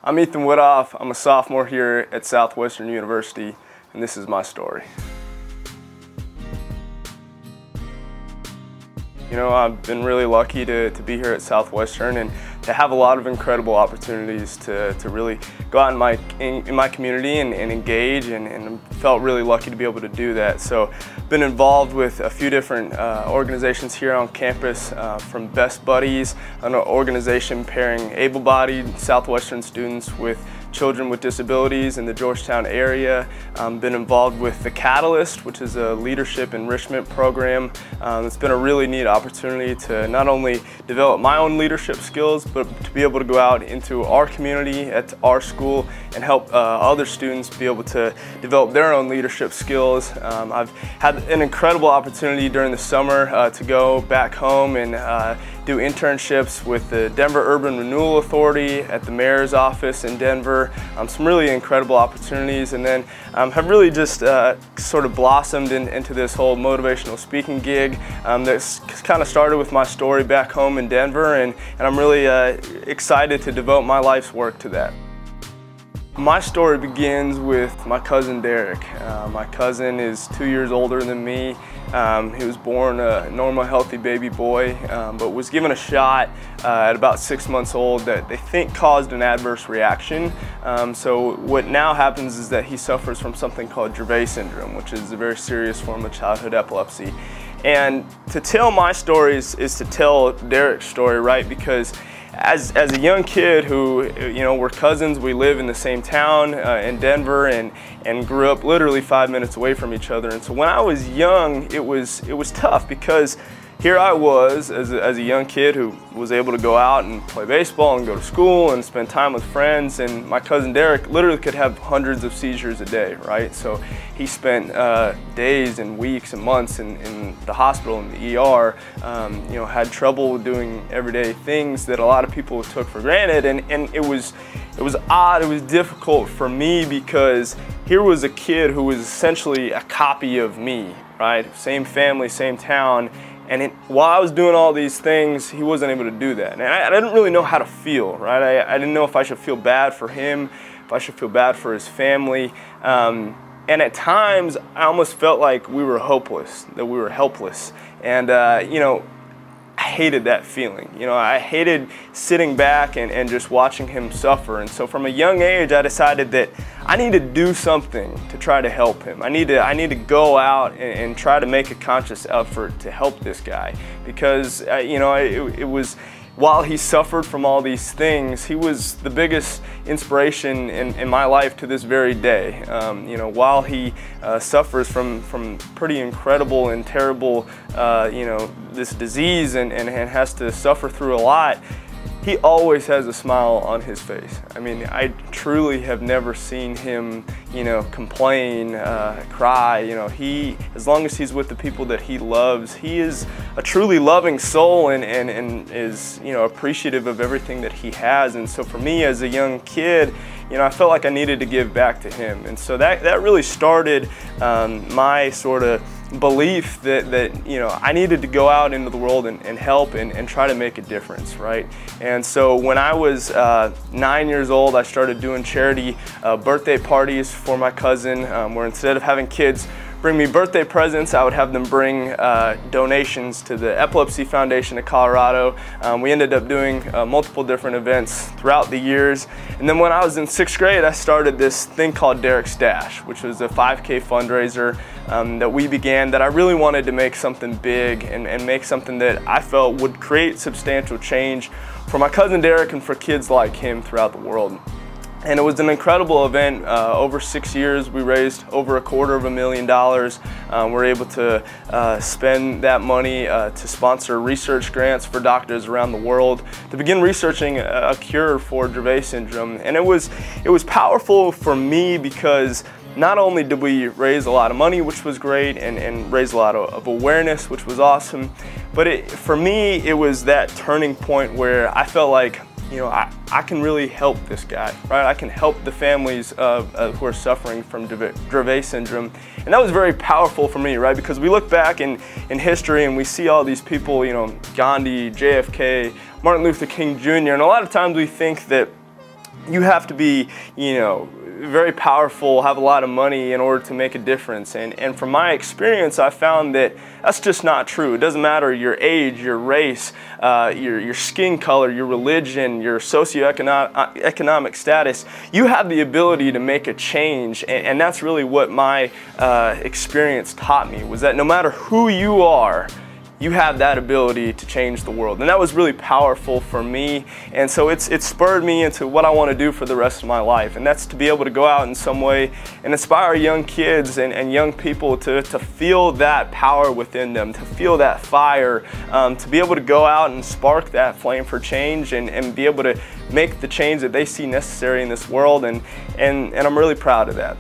I'm Ethan Widoff. I'm a sophomore here at Southwestern University, and this is my story. You know, I've been really lucky to be here at Southwestern and to have a lot of incredible opportunities to really go out in my community and engage, and felt really lucky to be able to do that. So I've been involved with a few different organizations here on campus, from Best Buddies, an organization pairing able-bodied Southwestern students with children with disabilities in the Georgetown area. Been involved with the Catalyst, which is a leadership enrichment program. It's been a really neat opportunity to not only develop my own leadership skills, but to be able to go out into our community at our school and help other students be able to develop their own leadership skills. I've had an incredible opportunity during the summer to go back home and do internships with the Denver Urban Renewal Authority at the mayor's office in Denver. Some really incredible opportunities, and then have really just sort of blossomed into this whole motivational speaking gig that's kind of started with my story back home in Denver, and I'm really excited to devote my life's work to that. My story begins with my cousin Derek. My cousin is 2 years older than me. He was born a normal, healthy baby boy, but was given a shot at about 6 months old that they think caused an adverse reaction. So what now happens is that he suffers from something called Dravet syndrome, which is a very serious form of childhood epilepsy. And to tell my story is to tell Derek's story, right? Because as a young kid who, you know, we're cousins, we live in the same town in Denver, and grew up literally 5 minutes away from each other. And so when I was young, it was tough, because here I was as a young kid who was able to go out and play baseball and go to school and spend time with friends, and my cousin Derek literally could have hundreds of seizures a day, right? So he spent days and weeks and months in the hospital, in the ER, you know, had trouble doing everyday things that a lot of people took for granted, and it was odd, it was difficult for me, because here was a kid who was essentially a copy of me, right? Same family, same town. And while I was doing all these things, he wasn't able to do that. And I didn't really know how to feel, right? I didn't know if I should feel bad for him, if I should feel bad for his family. And at times, I almost felt like we were hopeless, that we were helpless. And, you know, I hated that feeling. You know, I hated sitting back and just watching him suffer. And so from a young age, I decided that I need to do something to try to help him. I need to go out and try to make a conscious effort to help this guy, because you know, it was, while he suffered from all these things, he was the biggest inspiration in my life to this very day. You know, while he suffers from pretty incredible and terrible, you know, this disease and has to suffer through a lot, he always has a smile on his face. I mean, I truly have never seen him, you know, complain, cry. You know, as long as he's with the people that he loves, he is a truly loving soul, and is, you know, appreciative of everything that he has. And so for me as a young kid, you know, I felt like I needed to give back to him. And so that really started my sort of belief that you know, I needed to go out into the world and help and try to make a difference, right? And so when I was 9 years old, I started doing charity birthday parties for my cousin, where instead of having kids bring me birthday presents, I would have them bring donations to the Epilepsy Foundation of Colorado. We ended up doing multiple different events throughout the years. And then when I was in 6th grade, I started this thing called Derek's Dash, which was a 5K fundraiser that we began, that I really wanted to make something big and make something that I felt would create substantial change for my cousin Derek and for kids like him throughout the world. And it was an incredible event. Over 6 years, we raised over $250,000. We're able to spend that money to sponsor research grants for doctors around the world to begin researching a cure for Dravet syndrome. And it was powerful for me, because not only did we raise a lot of money, which was great, and raise a lot of awareness, which was awesome, but for me, it was that turning point where I felt like, you know, I can really help this guy, right? I can help the families who are suffering from Dravet syndrome. And that was very powerful for me, right? Because we look back in history and we see all these people, you know, Gandhi, JFK, Martin Luther King Jr., and a lot of times we think that you have to be, you know, very powerful, have a lot of money in order to make a difference. And from my experience, I found that that's just not true. It doesn't matter your age, your race, your skin color, your religion, your socioeconomic status. You have the ability to make a change, and that's really what my experience taught me, was that no matter who you are, you have that ability to change the world. And that was really powerful for me. And so it spurred me into what I want to do for the rest of my life. And that's to be able to go out in some way and inspire young kids and young people to feel that power within them, to feel that fire, to be able to go out and spark that flame for change and be able to make the change that they see necessary in this world. And I'm really proud of that.